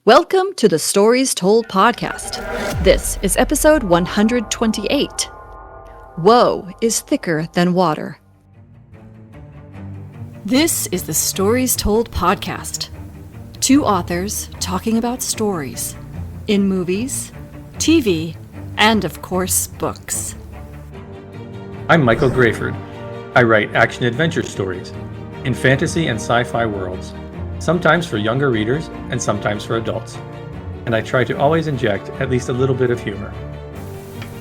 Welcome to the Stories Told podcast. This is episode 128. Woe is thicker than water. This is the Stories Told podcast. Two authors talking about stories in movies, TV, and of course, books. I'm Michael Grayford. I write action-adventure stories in fantasy and sci-fi worlds, sometimes for younger readers and sometimes for adults. And I try to always inject at least a little bit of humor.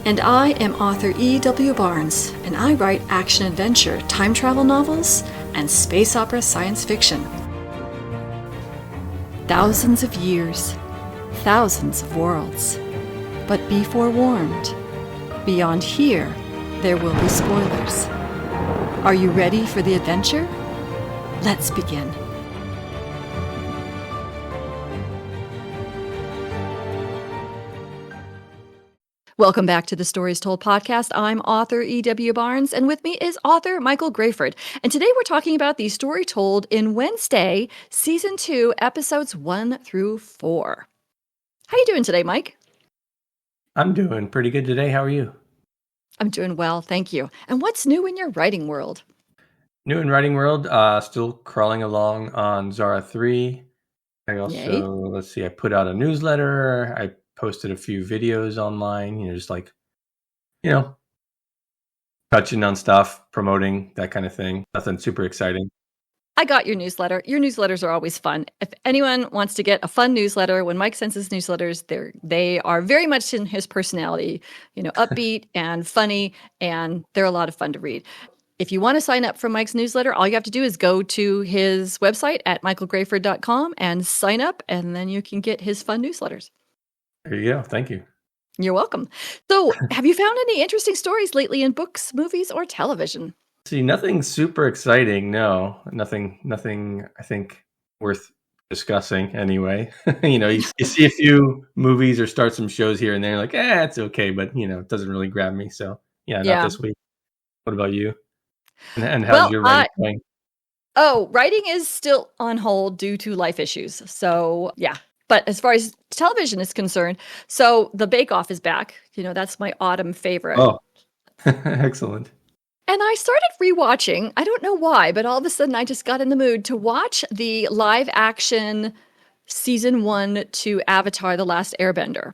And I am author E.W. Barnes, and I write action-adventure, time travel novels, and space opera science fiction. Thousands of years, thousands of worlds. But be forewarned, beyond here, there will be spoilers. Are you ready for the adventure? Let's begin. Welcome back to the Stories Told podcast. I'm author E.W. Barnes, and with me is author Michael Grayford. And today we're talking about the story told in Wednesday, Season 2, Episodes 1 through 4. How you doing today, Mike? I'm doing pretty good today. How are you? I'm doing well, thank you. And what's new in your writing world? New in writing world, still crawling along on Zara 3. I also, Yay. I put out a newsletter. I posted a few videos online, just touching on stuff, promoting, that kind of thing. Nothing super exciting. I got your newsletter. Your newsletters are always fun. If anyone wants to get a fun newsletter, when Mike sends his newsletters, they are very much in his personality, upbeat and funny, and they're a lot of fun to read. If you want to sign up for Mike's newsletter, all you have to do is go to his website at michaelgrayford.com and sign up, and then you can get his fun newsletters. There you go. Thank you. You're welcome. So, have you found any interesting stories lately in books, movies, or television? See, nothing super exciting. No, nothing. I think worth discussing anyway. You see a few movies or start some shows here and there, like, it's okay, but it doesn't really grab me. So not this week. What about you? And how's your writing going? Writing is still on hold due to life issues. So yeah. But as far as television is concerned, so The Bake Off is back. That's my autumn favorite. Oh, excellent. And I started rewatching. I don't know why, but all of a sudden I just got in the mood to watch the live action season 1 to Avatar: The Last Airbender.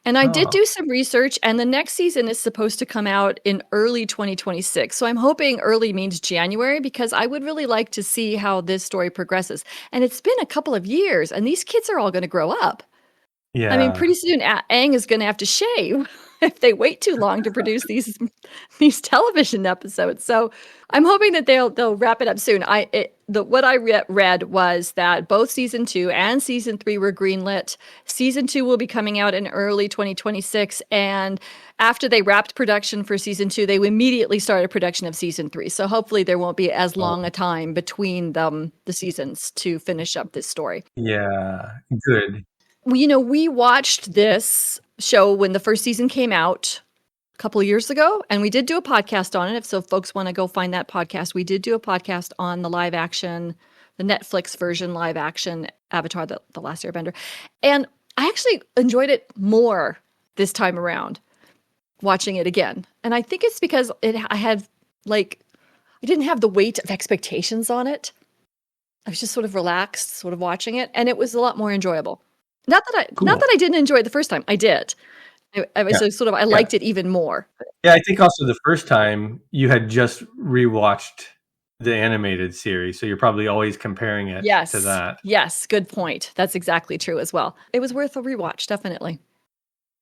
And I did do some research, and the next season is supposed to come out in early 2026. So I'm hoping early means January, because I would really like to see how this story progresses. And it's been a couple of years, and these kids are all going to grow up. Yeah. I mean, pretty soon Aang is going to have to shave if they wait too long to produce these television episodes. So I'm hoping that they'll wrap it up soon. What I read was that both season 2 and season 3 were greenlit. Season 2 will be coming out in early 2026, and after they wrapped production for season 2, they immediately started production of season 3. So hopefully there won't be as long a time between the seasons to finish up this story. Yeah, good. We watched this show when the first season came out a couple of years ago, and we did do a podcast on it. So if folks want to go find that podcast, we did do a podcast on the live action, the Netflix version live action Avatar: The Last Airbender. And I actually enjoyed it more this time around, watching it again. And I think it's because I didn't have the weight of expectations on it. I was just sort of relaxed, sort of watching it, and it was a lot more enjoyable. Not that I didn't enjoy it the first time. I did. I liked it even more. Yeah, I think also the first time you had just rewatched the animated series, so you're probably always comparing it to that. Yes, good point. That's exactly true as well. It was worth a rewatch, definitely.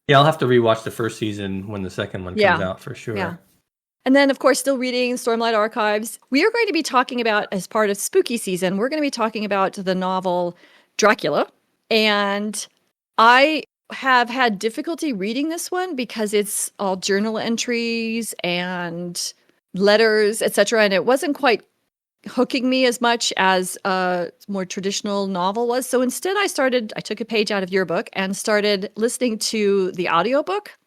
Yeah, I'll have to rewatch the first season when the second one comes out for sure. Yeah. And then, of course, still reading Stormlight Archives. We are going to be talking about, as part of spooky season, we're going to be talking about the novel Dracula. And I have had difficulty reading this one because it's all journal entries and letters, etc. And it wasn't quite hooking me as much as a more traditional novel was. So instead I took a page out of your book and started listening to the audiobook,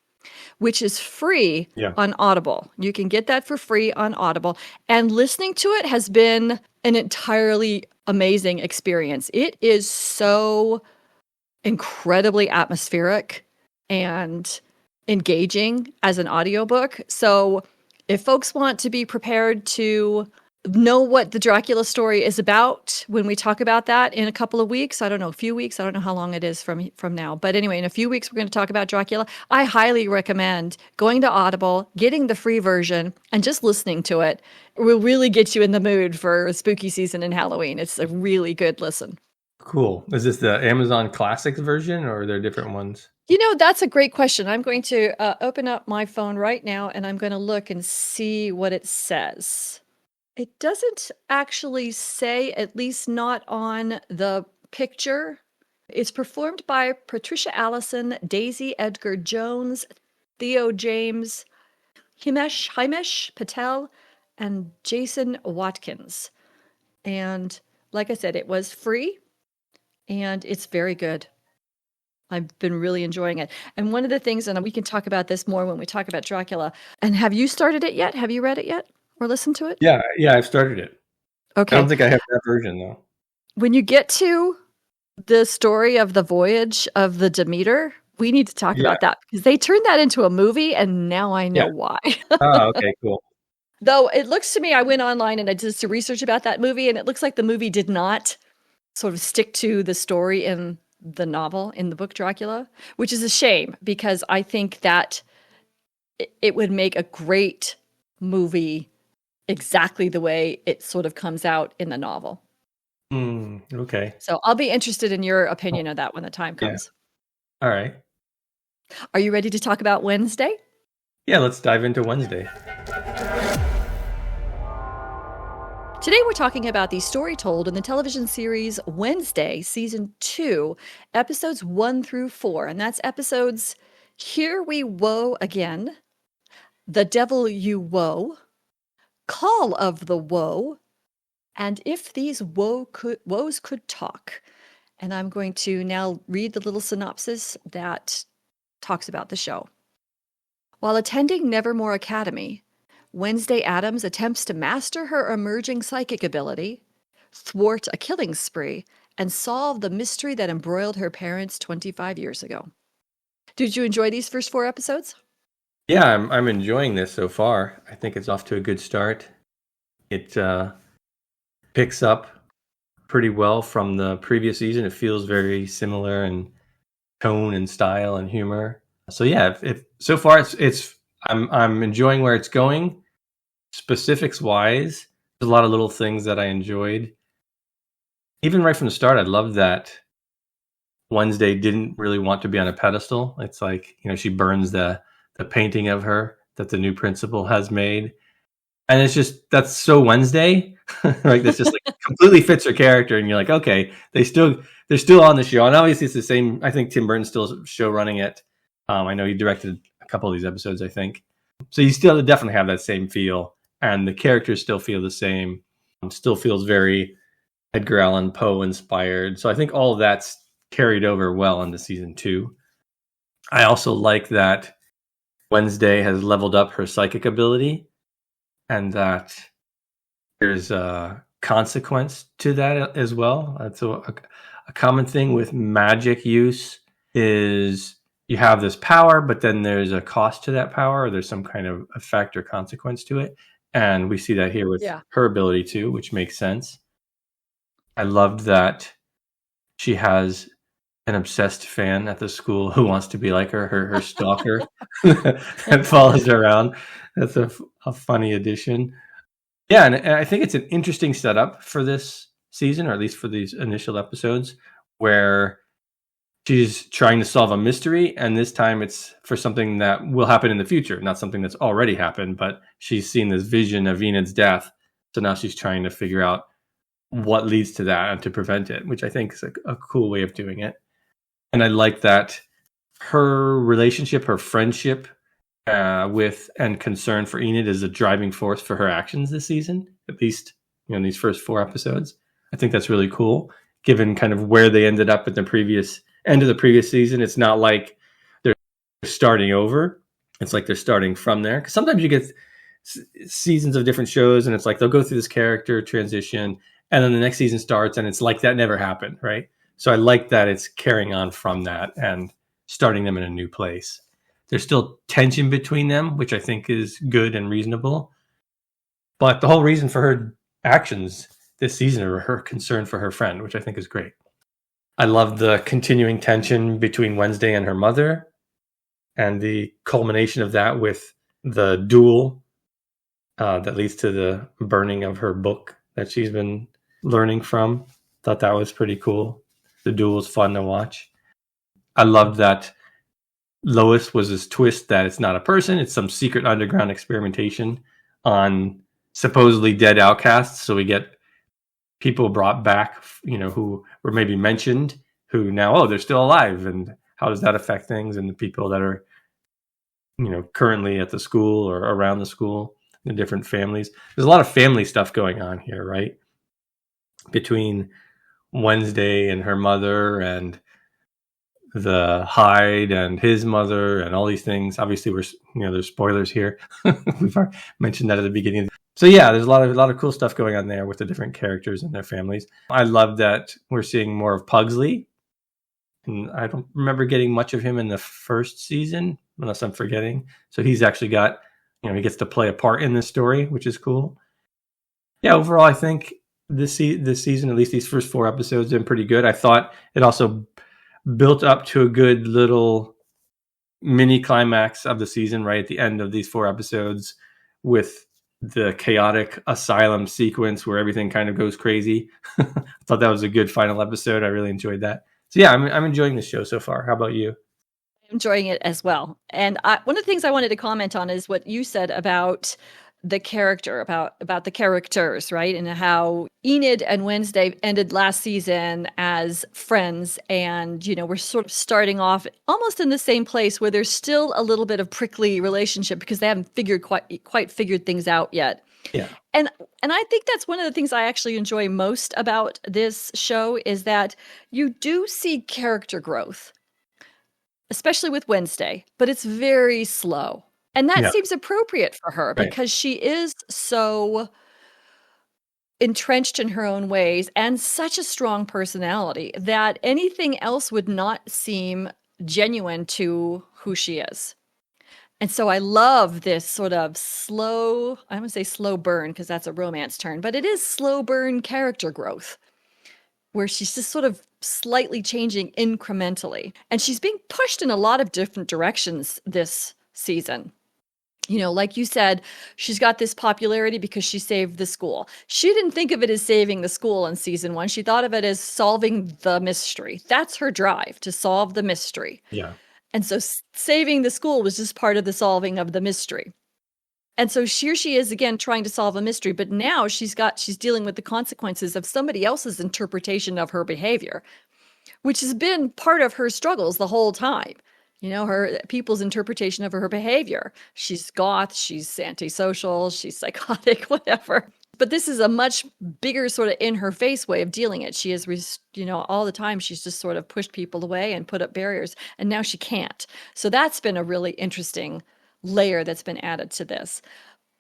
which is free on Audible. You can get that for free on Audible. And listening to it has been an entirely amazing experience. It is so incredibly atmospheric and engaging as an audiobook. So if folks want to be prepared to know what the Dracula story is about when we talk about that in a couple of weeks, I don't know, a few weeks, I don't know how long it is from now. But anyway, in a few weeks, we're going to talk about Dracula. I highly recommend going to Audible, getting the free version, and just listening to it. It will really get you in the mood for spooky season and Halloween. It's a really good listen. Cool. Is this the Amazon Classics version, or are there different ones? That's a great question. I'm going to open up my phone right now, and I'm going to look and see what it says. It doesn't actually say, at least not on the picture. It's performed by Patricia Allison, Daisy Edgar Jones, Theo James, Himesh Patel, and Jason Watkins. And like I said, it was free, and it's very good. I've been really enjoying it. And one of the things, and we can talk about this more when we talk about Dracula. And have you started it yet? Have you read it yet or listened to it? Yeah, I've started it. Okay. I don't think I have that version, though. When you get to the story of the voyage of the Demeter, we need to talk about that, because they turned that into a movie, and now I know why. Oh, okay, cool. Though it looks to me, I went online and I did some research about that movie, and it looks like the movie did not sort of stick to the story in the novel, in the book Dracula, which is a shame, because I think that it would make a great movie exactly the way it sort of comes out in the novel. Okay. So I'll be interested in your opinion of that when the time comes. Yeah. All right. Are you ready to talk about Wednesday? Yeah, let's dive into Wednesday. Today we're talking about the story told in the television series Wednesday, Season 2, Episodes 1 through 4. And that's episodes Here We Woe Again, The Devil You Woe, Call of the Woe, and If These Woes Could Talk. And I'm going to now read the little synopsis that talks about the show. While attending Nevermore Academy, Wednesday Addams attempts to master her emerging psychic ability, thwart a killing spree, and solve the mystery that embroiled her parents 25 years ago. Did you enjoy these first 4 episodes? Yeah, I'm enjoying this so far. I think it's off to a good start. It picks up pretty well from the previous season. It feels very similar in tone and style and humor. So yeah, if so far I'm enjoying where it's going. Specifics wise, there's a lot of little things that I enjoyed. Even right from the start, I loved that Wednesday didn't really want to be on a pedestal. It's like, she burns the painting of her that the new principal has made. And it's just, that's so Wednesday. Like, that's just like completely fits her character. And you're like, okay, they're still on the show. And obviously it's the same. I think Tim Burton's still show running it. I know he directed a couple of these episodes, I think. So you still definitely have that same feel. And the characters still feel the same. Still feels very Edgar Allan Poe inspired. So I think all of that's carried over well into season 2. I also like that Wednesday has leveled up her psychic ability, and that there's a consequence to that as well. That's a common thing with magic use is you have this power, but then there's a cost to that power, or there's some kind of effect or consequence to it. And we see that here with her ability too, which makes sense. I loved that she has an obsessed fan at the school who wants to be like her stalker that follows her around. That's a funny addition. Yeah, and I think it's an interesting setup for this season, or at least for these initial episodes, where she's trying to solve a mystery, and this time it's for something that will happen in the future, not something that's already happened, but she's seen this vision of Enid's death, so now she's trying to figure out what leads to that and to prevent it, which I think is a cool way of doing it. And I like that her relationship, her friendship with and concern for Enid is a driving force for her actions this season, at least in these first 4 episodes. I think that's really cool, given kind of where they ended up at the end of the previous season. It's not like they're starting over. It's like they're starting from there. 'Cause sometimes you get seasons of different shows, and it's like they'll go through this character transition, and then the next season starts, and it's like that never happened, right? So I like that it's carrying on from that and starting them in a new place. There's still tension between them, which I think is good and reasonable. But the whole reason for her actions this season are her concern for her friend, which I think is great. I love the continuing tension between Wednesday and her mother and the culmination of that with the duel that leads to the burning of her book that she's been learning from. Thought that was pretty cool. The duel was fun to watch. I loved that Lois was this twist that it's not a person, it's some secret underground experimentation on supposedly dead outcasts. So we get people brought back, who were maybe mentioned, who now, they're still alive. And how does that affect things? And the people that are, currently at the school or around the school, the different families. There's a lot of family stuff going on here, right? Between Wednesday and her mother and the Hyde and his mother and all these things. Obviously, there's spoilers here. We've mentioned that at the beginning. So yeah, there's a lot of cool stuff going on there with the different characters and their families. I love that we're seeing more of Pugsley. And I don't remember getting much of him in the first season, unless I'm forgetting. So he's actually got, he gets to play a part in this story, which is cool. Yeah, overall, I think this season, at least these first 4 episodes, have been pretty good. I thought it also built up to a good little mini climax of the season right at the end of these 4 episodes with the chaotic asylum sequence where everything kind of goes crazy. I thought that was a good final episode. I really enjoyed that. So yeah, I'm enjoying the show so far. How about you? Enjoying it as well. And one of the things I wanted to comment on is what you said about the character, about the characters, right? And how Enid and Wednesday ended last season as friends. And, we're sort of starting off almost in the same place where there's still a little bit of prickly relationship because they haven't quite figured things out yet. Yeah. And I think that's one of the things I actually enjoy most about this show is that you do see character growth, especially with Wednesday, but it's very slow. And that seems appropriate for her because she is so entrenched in her own ways and such a strong personality that anything else would not seem genuine to who she is. And so I love this sort of slow, I don't want to say slow burn because that's a romance term, but it is slow burn character growth where she's just sort of slightly changing incrementally. And she's being pushed in a lot of different directions this season. Like you said, she's got this popularity because she saved the school. She didn't think of it as saving the school in season 1. She thought of it as solving the mystery. That's her drive, to solve the mystery. Yeah. And so saving the school was just part of the solving of the mystery. And so here she is again trying to solve a mystery, but now she's dealing with the consequences of somebody else's interpretation of her behavior, which has been part of her struggles the whole time. Her people's interpretation of her behavior. She's goth, she's antisocial, she's psychotic, whatever. But this is a much bigger sort of in her face way of dealing it. She is, all the time she's just sort of pushed people away and put up barriers, and now she can't. So that's been a really interesting layer that's been added to this.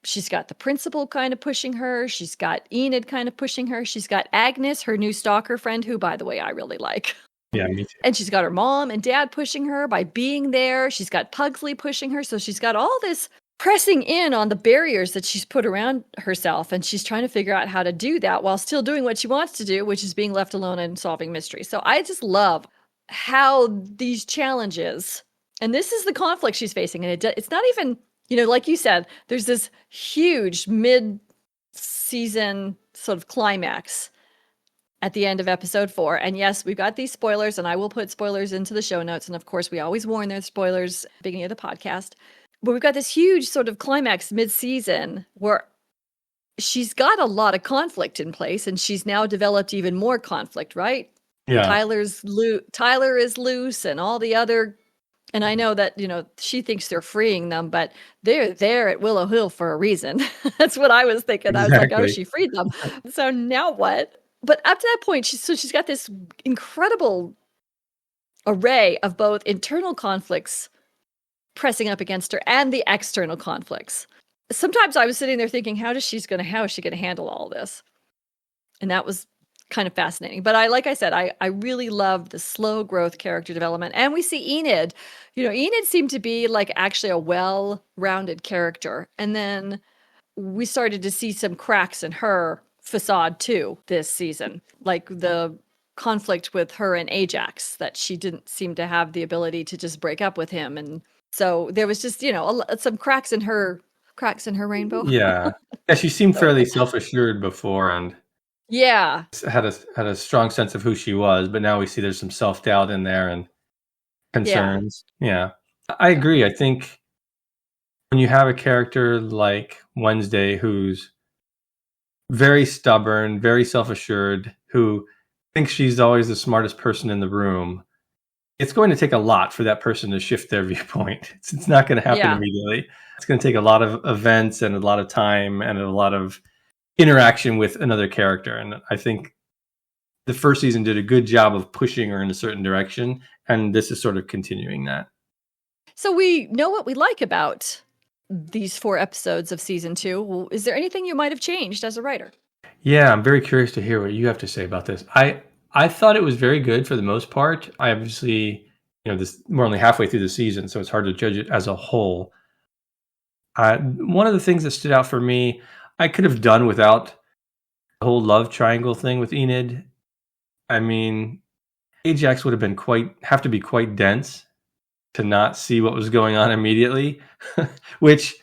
She's got the principal kind of pushing her. She's got Enid kind of pushing her. She's got Agnes, her new stalker friend, who, by the way, I really like. Yeah, me too. And she's got her mom and dad pushing her by being there. She's got Pugsley pushing her. So she's got all this pressing in on the barriers that she's put around herself. And she's trying to figure out how to do that while still doing what she wants to do, which is being left alone and solving mysteries. So I just love how these challenges, and this is the conflict she's facing. And it's not even, like you said, there's this huge mid-season sort of climax at the end of episode 4. And yes, we've got these spoilers, and I will put spoilers into the show notes. And of course, we always warn there's spoilers at the beginning of the podcast. But we've got this huge sort of climax mid-season where she's got a lot of conflict in place, and she's now developed even more conflict, right? Yeah. Tyler is loose, and all the other, and I know that, she thinks they're freeing them, but they're there at Willow Hill for a reason. That's what I was thinking. Exactly. I was like, oh, she freed them. So now what? But up to that point, she's got this incredible array of both internal conflicts pressing up against her and the external conflicts. Sometimes I was sitting there thinking, how is she going to handle all this? And that was kind of fascinating. But like I said, I really love the slow growth character development. And we see Enid. Enid seemed to be like actually a well-rounded character. And then we started to see some cracks in her facade too this season, like the conflict with her and Ajax, that she didn't seem to have the ability to just break up with him. And so there was just, some cracks in her rainbow. Yeah. Yeah, she seemed fairly self-assured before and Yeah. had a strong sense of who she was, but now we see there's some self-doubt in there and concerns. Yeah. I agree. I think when you have a character like Wednesday who's very stubborn, very self-assured, who thinks she's always the smartest person in the room, it's going to take a lot for that person to shift their viewpoint. It's not going to happen immediately. It's going to take a lot of events and a lot of time and a lot of interaction with another character. And I think the first season did a good job of pushing her in a certain direction, and this is sort of continuing that. So we know what we like about these 4 episodes of season 2. Is there anything you might have changed as a writer? Yeah, I'm very curious to hear what you have to say about this. I thought it was very good for the most part. I obviously, we're only halfway through the season, so it's hard to judge it as a whole. One of the things that stood out for me, I could have done without the whole love triangle thing with Enid. I mean, Ajax would have to be quite dense to not see what was going on immediately, which,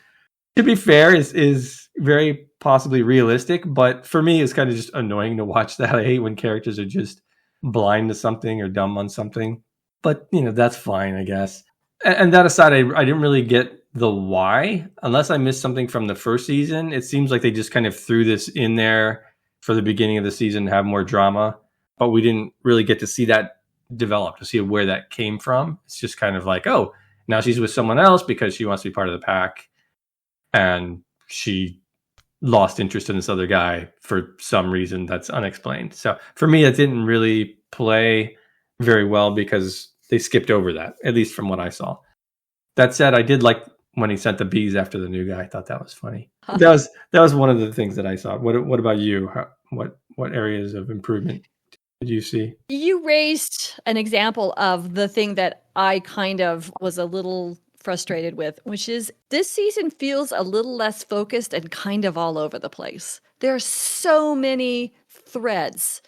to be fair, is very possibly realistic, but for me, it's kind of just annoying to watch that. I hate when characters are just blind to something or dumb on something, but that's fine, I guess. And that aside, I didn't really get the why, unless I missed something from the first season. It seems like they just kind of threw this in there for the beginning of the season to have more drama, but we didn't really get to see that develop, to see where that came from. It's just kind of like, oh, now she's with someone else because she wants to be part of the pack, and she lost interest in this other guy for some reason that's unexplained. So for me, it didn't really play very well because they skipped over that, at least from what I saw. That said, I did like when he sent the bees after the new guy. I thought that was funny. That was one of the things that I saw. What about you? What areas of improvement did you see? You raised an example of the thing that I kind of was a little frustrated with, which is this season feels a little less focused and kind of all over the place. There are so many threads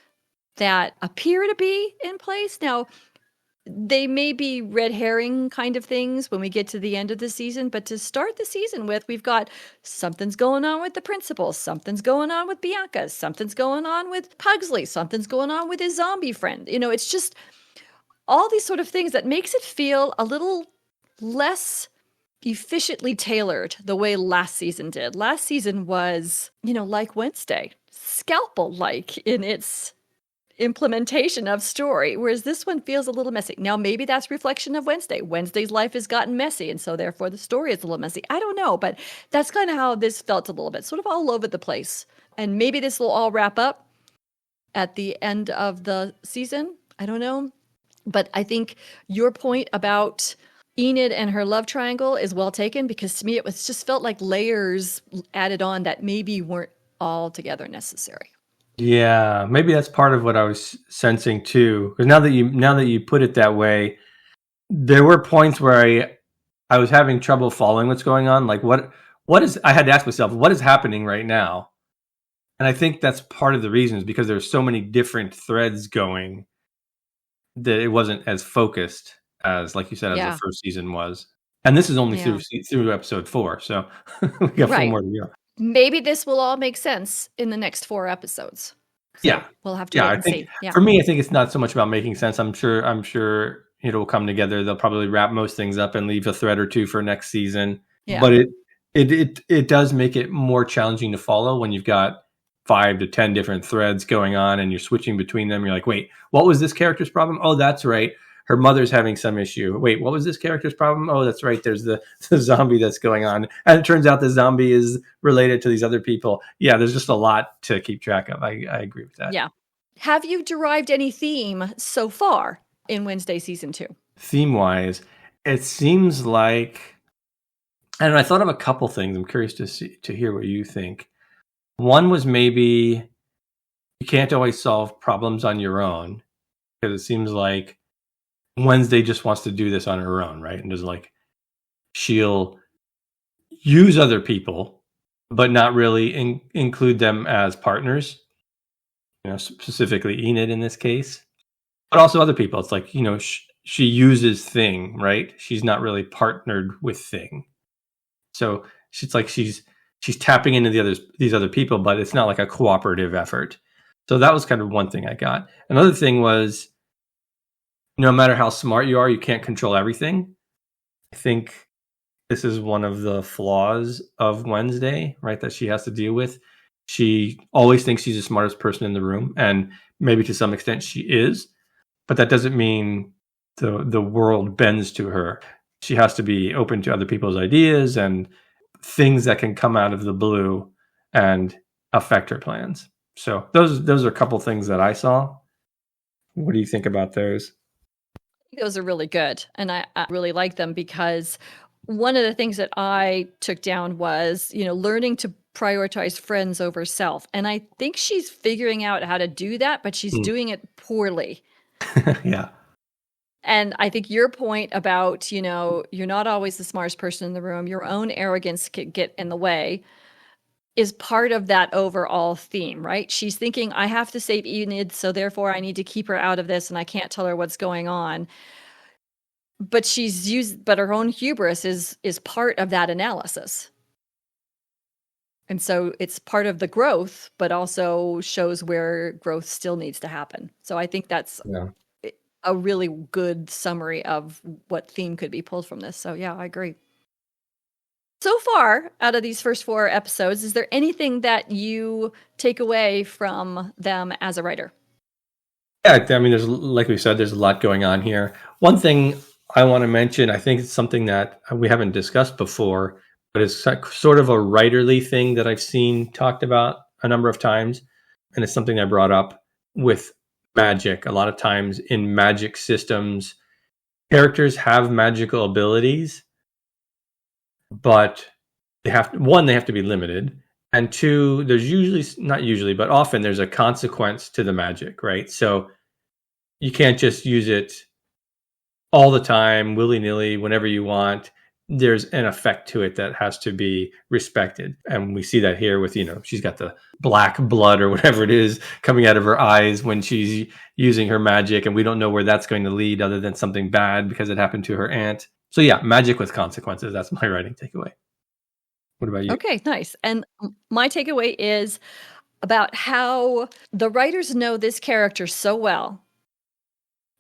that appear to be in place. Now, they may be red herring kind of things when we get to the end of the season, but to start the season with, we've got something's going on with the principal, something's going on with Bianca, something's going on with Pugsley, something's going on with his zombie friend. It's just all these sort of things that makes it feel a little less efficiently tailored the way last season did. Last season was, like Wednesday, scalpel-like in its implementation of story, whereas this one feels a little messy. Now, maybe that's reflection of Wednesday. Wednesday's life has gotten messy, and so therefore the story is a little messy. I don't know, but that's kind of how this felt a little bit, sort of all over the place. And maybe this will all wrap up at the end of the season. I don't know. But I think your point about Enid and her love triangle is well taken, because to me it was just felt like layers added on that maybe weren't altogether necessary. Yeah, maybe that's part of what I was sensing too. Because now that you put it that way, there were points where I was having trouble following what's going on. Like what is, I had to ask myself, what is happening right now? And I think that's part of the reason, is because there's so many different threads going that it wasn't as focused as, like you said, as the first season was. And this is only through episode 4, so we got 4 more to go. Maybe this will all make sense in the next 4 episodes. So we'll have to wait and see. For me, I think it's not so much about making sense. I'm sure it'll come together. They'll probably wrap most things up and leave a thread or two for next season. Yeah. But it does make it more challenging to follow when you've got 5 to 10 different threads going on and you're switching between them. You're like, wait, what was this character's problem? Oh, that's right. Her mother's having some issue. Wait, what was this character's problem? Oh, that's right. There's the zombie that's going on. And it turns out the zombie is related to these other people. Yeah, there's just a lot to keep track of. I agree with that. Yeah. Have you derived any theme so far in Wednesday season 2? Theme-wise, it seems like, and I thought of a couple things. I'm curious to hear what you think. One was maybe you can't always solve problems on your own, because it seems like Wednesday just wants to do this on her own, right? And just like she'll use other people, but not really include them as partners. Specifically Enid in this case, but also other people. It's like, she uses Thing, right? She's not really partnered with Thing, so it's like she's tapping into these other people, but it's not like a cooperative effort. So that was kind of one thing I got. Another thing was, no matter how smart you are, you can't control everything. I think this is one of the flaws of Wednesday, right? That she has to deal with. She always thinks she's the smartest person in the room, and maybe to some extent she is, but that doesn't mean the world bends to her. She has to be open to other people's ideas and things that can come out of the blue and affect her plans. So those are a couple things that I saw. What do you think about those? Those are really good, and I really like them, because one of the things that I took down was, learning to prioritize friends over self. And I think she's figuring out how to do that, but she's doing it poorly. Yeah. And I think your point about, you're not always the smartest person in the room, your own arrogance can get in the way, is part of that overall theme, right? She's thinking, I have to save Enid, so therefore I need to keep her out of this and I can't tell her what's going on. But but her own hubris is part of that analysis. And so it's part of the growth, but also shows where growth still needs to happen. So I think that's a really good summary of what theme could be pulled from this. So yeah, I agree. So far, out of these first 4 episodes, is there anything that you take away from them as a writer? Yeah, I mean, like we said, there's a lot going on here. One thing I want to mention, I think it's something that we haven't discussed before, but it's sort of a writerly thing that I've seen talked about a number of times. And it's something I brought up with magic. A lot of times in magic systems, characters have magical abilities, but they have to be limited. And 2, there's but often there's a consequence to the magic, right? So you can't just use it all the time, willy-nilly, whenever you want. There's an effect to it that has to be respected. And we see that here with, she's got the black blood or whatever it is coming out of her eyes when she's using her magic. And we don't know where that's going to lead other than something bad because it happened to her aunt. So yeah, magic with consequences. That's my writing takeaway. What about you? Okay, nice. And my takeaway is about how the writers know this character so well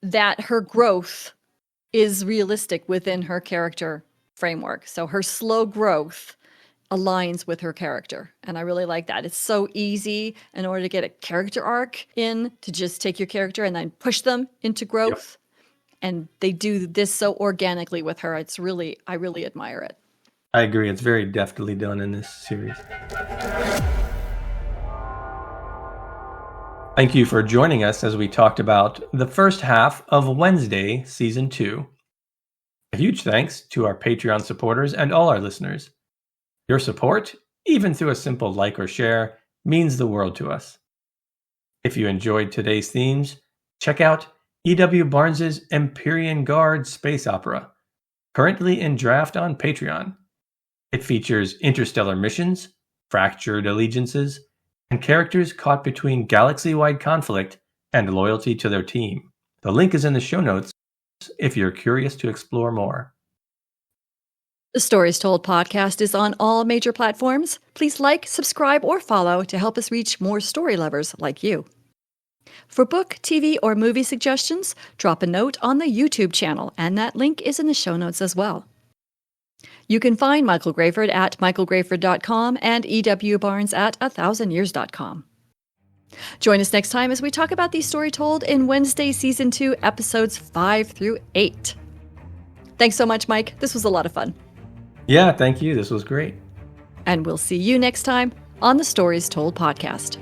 that her growth is realistic within her character framework. So her slow growth aligns with her character. And I really like that. It's so easy in order to get a character arc in to just take your character and then push them into growth. Yep. And they do this so organically with her. I really admire it. I agree. It's very deftly done in this series. Thank you for joining us as we talked about the first half of Wednesday, Season 2. A huge thanks to our Patreon supporters and all our listeners. Your support, even through a simple like or share, means the world to us. If you enjoyed today's themes, check out E.W. Barnes's Empyrean Guard space opera, currently in draft on Patreon. It features interstellar missions, fractured allegiances, and characters caught between galaxy-wide conflict and loyalty to their team. The link is in the show notes if you're curious to explore more. The Stories Told podcast is on all major platforms. Please like, subscribe, or follow to help us reach more story lovers like you. For book, TV, or movie suggestions, drop a note on the YouTube channel, and that link is in the show notes as well. You can find Michael Grayford at michaelgrayford.com and E.W. Barnes at 1000years.com. Join us next time as we talk about the story told in Wednesday Season 2, episodes 5 through 8. Thanks so much, Mike. This was a lot of fun. Yeah, thank you. This was great. And we'll see you next time on the Stories Told podcast.